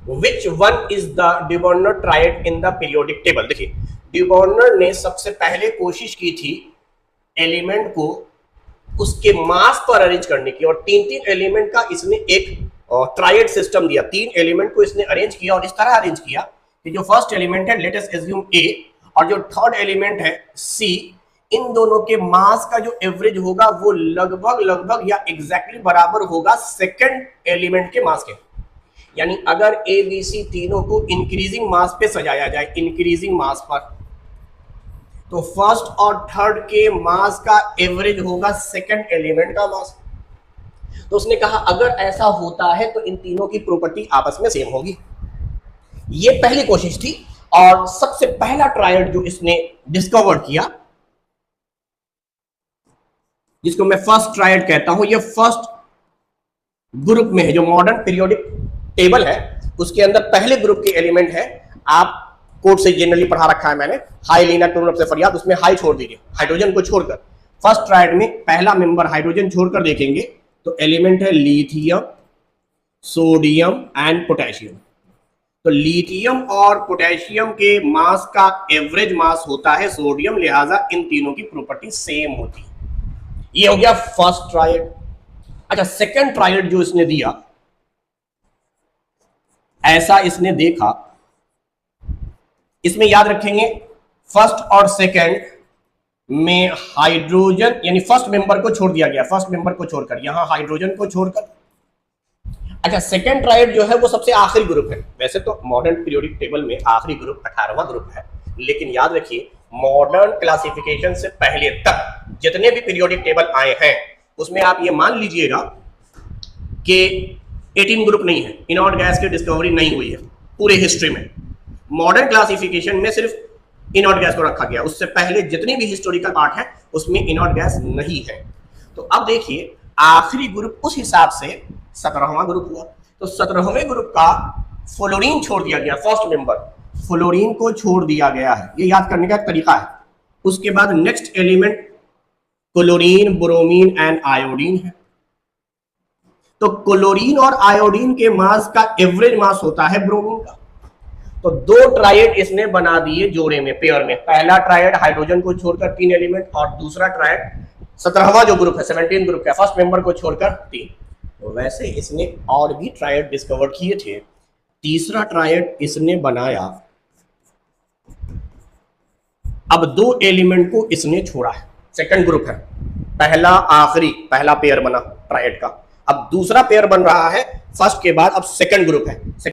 Which one is the Dobereiner triad in the periodic table. देखिए Dobereiner ने सबसे पहले कोशिश की थी एलिमेंट को उसके मास पर अरेंज करने की, और तीन तीन एलिमेंट का इसने एक ट्रायड सिस्टम दिया। तीन एलिमेंट को इसने अरेंज किया और इस तरह अरेंज किया कि जो फर्स्ट एलिमेंट है लेट अस एज्यूम ए और जो थर्ड एलिमेंट है सी, इन दोनों के मास का जो एवरेज होगा वो लगभग लगभग या एग्जैक्टली बराबर होगा सेकंड एलिमेंट के मास के। यानी अगर ए बी सी तीनों को इंक्रीजिंग मास पे सजाया जाए, इंक्रीजिंग मास पर, तो फर्स्ट और थर्ड के मास का एवरेज होगा सेकंड एलिमेंट का मास। तो उसने कहा अगर ऐसा होता है तो इन तीनों की प्रॉपर्टी आपस में सेम होगी। ये पहली कोशिश थी और सबसे पहला ट्रायड जो इसने डिस्कवर किया, जिसको मैं फर्स्ट ट्रायड कहता हूं, ये फर्स्ट ग्रुप में है। जो मॉडर्न पीरियोडिक टेबल है उसके अंदर पहले ग्रुप के एलिमेंट है, आप कोड से जनरली पढ़ा रखा है मैंने, हाई लीना टूरन से फरियाद, उसमें हाई छोड़ दीजिए, हाइड्रोजन को छोड़कर। फर्स्ट ट्रायड में पहला मेंबर हाइड्रोजन छोड़कर देखेंगे तो एलिमेंट है लिथियम, सोडियम एंड पोटेशियम। तो लिथियम और पोटेशियम के मास का एवरेज मास होता है सोडियम, लिहाजा इन तीनों की प्रॉपर्टी सेम होती है। ये हो गया फर्स्ट ट्रायड। अच्छा, सेकंड ट्रायड जो इसने दिया, ऐसा इसने देखा, इसमें याद रखेंगे फर्स्ट और सेकंड में हाइड्रोजन, यानी फर्स्ट मेंबर को छोड़ दिया गया, फर्स्ट मेंबर को छोड़कर, यहां हाइड्रोजन को छोड़कर। अच्छा, सेकंड ट्रायड जो है वो सबसे आखिरी ग्रुप है। वैसे तो मॉडर्न पीरियोडिक टेबल में आखिरी ग्रुप 18वां ग्रुप है, लेकिन याद रखिए मॉडर्न क्लासिफिकेशन से पहले तक जितने भी पीरियोडिक टेबल आए हैं उसमें आप ये मान लीजिएगा कि 18 ग्रुप नहीं है, इनऑर्ड गैस की डिस्कवरी नहीं हुई है पूरे हिस्ट्री में। मॉडर्न क्लासिफिकेशन में सिर्फ इनऑर्ड गैस को रखा गया, उससे पहले जितनी भी हिस्टोरिकल पार्ट है उसमें इनऑर्ड गैस नहीं है। तो अब देखिए आखिरी ग्रुप उस हिसाब से 17वां ग्रुप हुआ। तो 17वें ग्रुप का फ्लोरीन छोड़ दिया गया, फर्स्ट मेंबर फ्लोरीन को छोड़ दिया गया है, ये याद करने का तरीका है। उसके बाद next element chlorine, bromine and iodine है। तो क्लोरीन और आयोडीन के मास का एवरेज मास होता है ब्रोमीन का। तो दो ट्रायड इसने बना दिए जोड़े में, पेयर में। पहला ट्रायड हाइड्रोजन को छोड़कर 3 एलिमेंट, और दूसरा ट्रायड 17वां जो ग्रुप है 17 ग्रुप का, फर्स्ट मेंबर को छोड़कर 3। तो वैसे इसने और भी ट्रायड डिस्कवर किए थे। तीसरा ट्रायड इसने बनाया, अब 2 एलिमेंट को इसने छोड़ा है, सेकंड ग्रुप है, पहला आखिरी, पहला पेयर बना ट्रायड का। अब दूसरा पेयर बन रहा है फर्स्ट के बाद, अब सेकंड ग्रुप है।